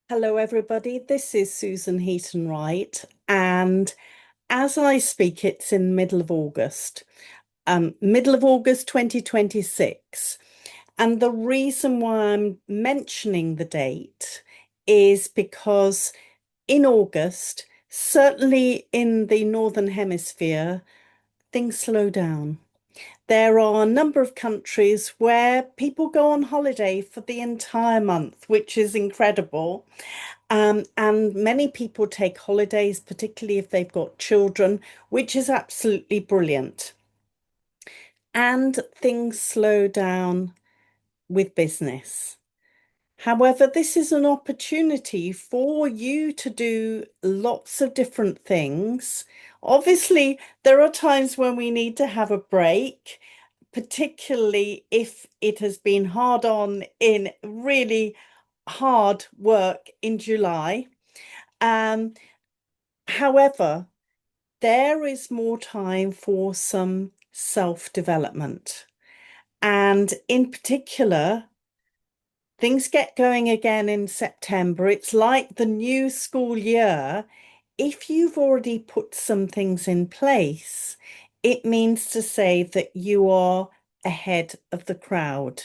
Hello, everybody. This is Susan Heaton-Wright, and as I speak, it's in the middle of August 2026. And the reason why I'm mentioning the date is because in August, certainly in the Northern Hemisphere, things slow down. There are a number of countries where people go on holiday for the entire month, which is incredible. And many people take holidays, particularly if they've got children, which is absolutely brilliant. And things slow down with business. However, this is an opportunity for you to do lots of different things. Obviously, there are times when we need to have a break, particularly if it has been hard on in really hard work in July. Um, However, there is more time for some self-development. And in particular, things get going again in September. It's like the new school year. If you've already put some things in place, it means to say that you are ahead of the crowd.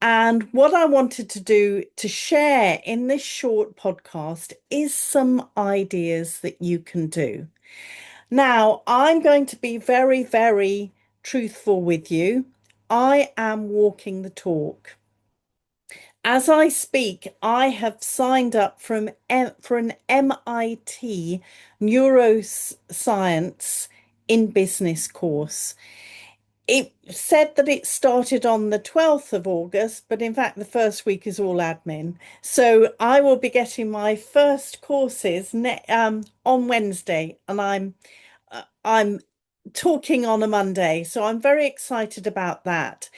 And what I wanted to do to share in this short podcast is some ideas that you can do. Now, I'm going to be very, very truthful with you. I am walking the talk. As I speak, I have signed up for an MIT neuroscience in business course. It said that it started on the 12th of August, but in fact, the first week is all admin. So I will be getting my first courses on Wednesday, and I'm talking on a Monday, so I'm very excited about that.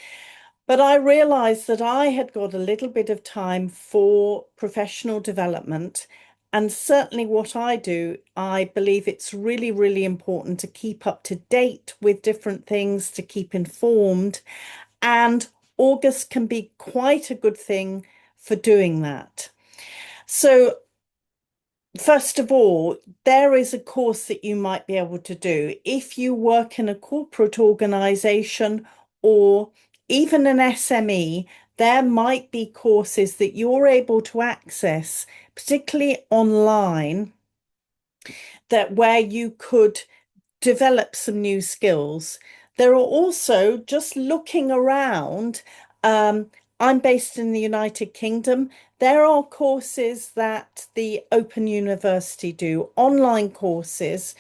But I realized that I had got a little bit of time for professional development. And certainly, what I do, I believe it's really, really important to keep up to date with different things, to keep informed. And August can be quite a good thing for doing that. So, first of all, there is a course that you might be able to do if you work in a corporate organization or even an SME. There might be courses that you're able to access, particularly online, that where you could develop some new skills. There are also, just looking around, I'm based in the United Kingdom. There are courses that the Open University do, online courses.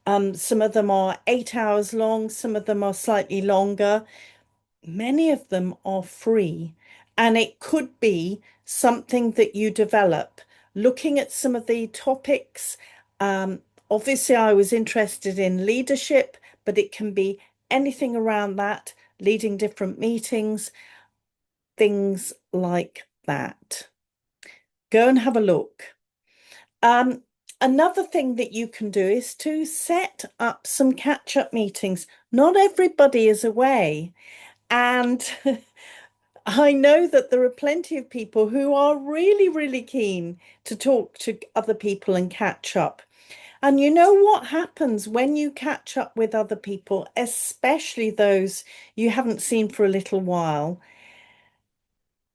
Some of them are 8 hours long, some of them are slightly longer. Many of them are free, and it could be something that you develop. Looking at some of the topics, um, obviously, I was interested in leadership, but it can be anything around that, leading different meetings, things like that. Go and have a look. Um, Another thing that you can do is to set up some catch-up meetings. Not everybody is away. And I know that there are plenty of people who are really, really keen to talk to other people and catch up. And you know what happens when you catch up with other people, especially those you haven't seen for a little while?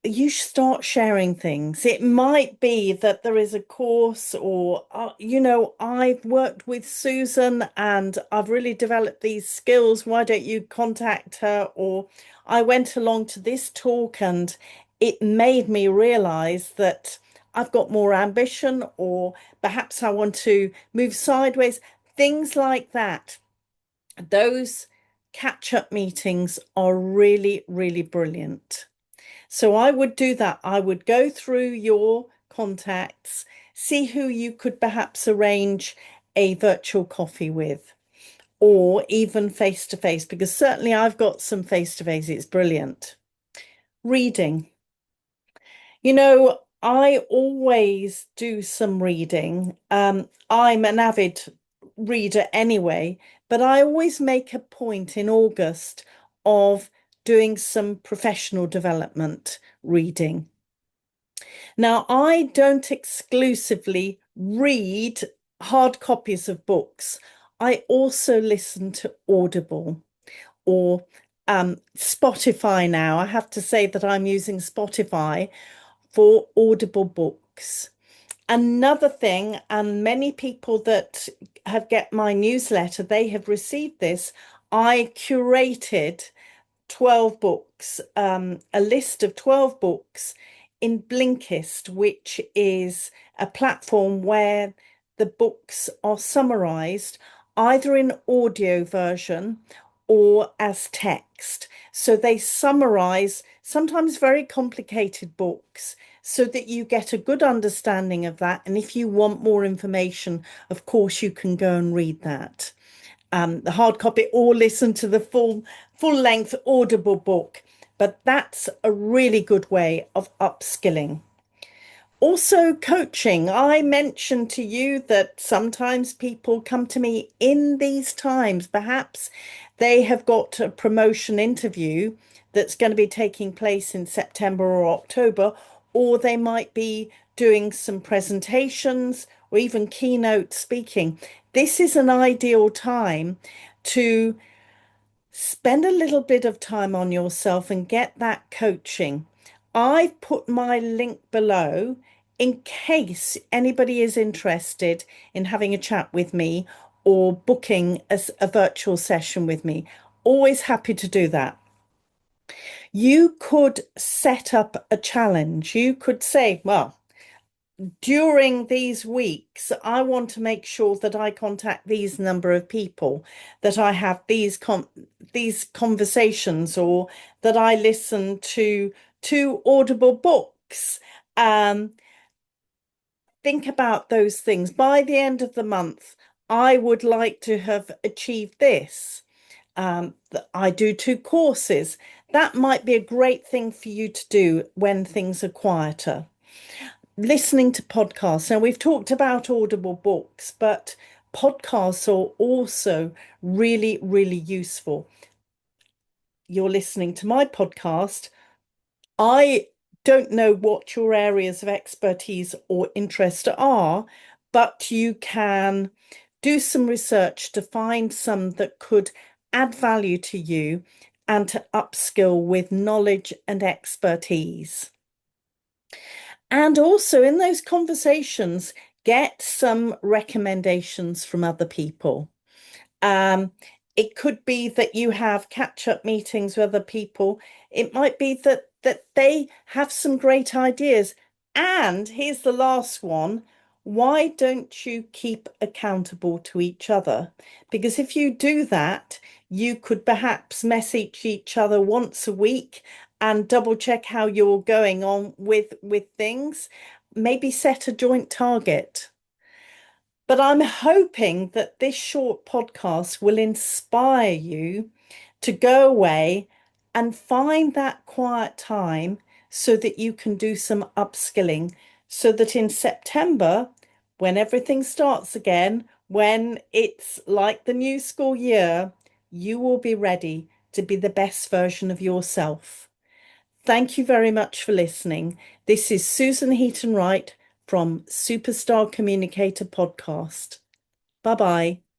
You start sharing things. It might be that there is a course, or, I've worked with Susan and I've really developed these skills. Why don't you contact her? Or I went along to this talk and it made me realize that I've got more ambition, or perhaps I want to move sideways. Things like that. Those catch-up meetings are really, really brilliant. So I would do that. I would go through your contacts, see who you could perhaps arrange a virtual coffee with, or even face to face, because certainly I've got some face to face. It's brilliant. Reading. I always do some reading. I'm an avid reader anyway, but I always make a point in August of doing some professional development reading. Now, I don't exclusively read hard copies of books. I also listen to Audible or Spotify now. I have to say that I'm using Spotify for Audible books. Another thing, and many people that have get my newsletter, they have received this. I curated 12 books, a list of 12 books in Blinkist, which is a platform where the books are summarized either in audio version or as text. So they summarize sometimes very complicated books so that you get a good understanding of that. And if you want more information, of course, you can go and read that, the hard copy, or listen to the full length Audible book. But that's a really good way of upskilling. Also, coaching. I mentioned to you that sometimes people come to me in these times. Perhaps they have got a promotion interview that's going to be taking place in September or October, or they might be doing some presentations or even keynote speaking. This is an ideal time to spend a little bit of time on yourself and get that coaching. I've put my link below in case anybody is interested in having a chat with me or booking a virtual session with me. Always happy to do that. You could set up a challenge. You could say, well, during these weeks, I want to make sure that I contact these number of people, that I have these conversations, or that I listen to two Audible books. Um, think about those things. By the end of the month, I would like to have achieved this. I do two courses. That might be a great thing for you to do when things are quieter. Listening to podcasts. Now, we've talked about Audible books, but podcasts are also really, really useful. You're listening to my podcast. I don't know what your areas of expertise or interest are, but you can do some research to find some that could add value to you and to upskill with knowledge and expertise. And also in those conversations, get some recommendations from other people. Um, it could be that you have catch-up meetings with other people. It might be that they have some great ideas. And here's the last one. Why don't you keep accountable to each other? Because if you do that, you could perhaps message each other once a week and double check how you're going on with things. Maybe set a joint target. But I'm hoping that this short podcast will inspire you to go away and find that quiet time so that you can do some upskilling, so that in September, when everything starts again, when it's like the new school year, you will be ready to be the best version of yourself. Thank you very much for listening. This is Susan Heaton-Wright from Superstar Communicator podcast. Bye bye.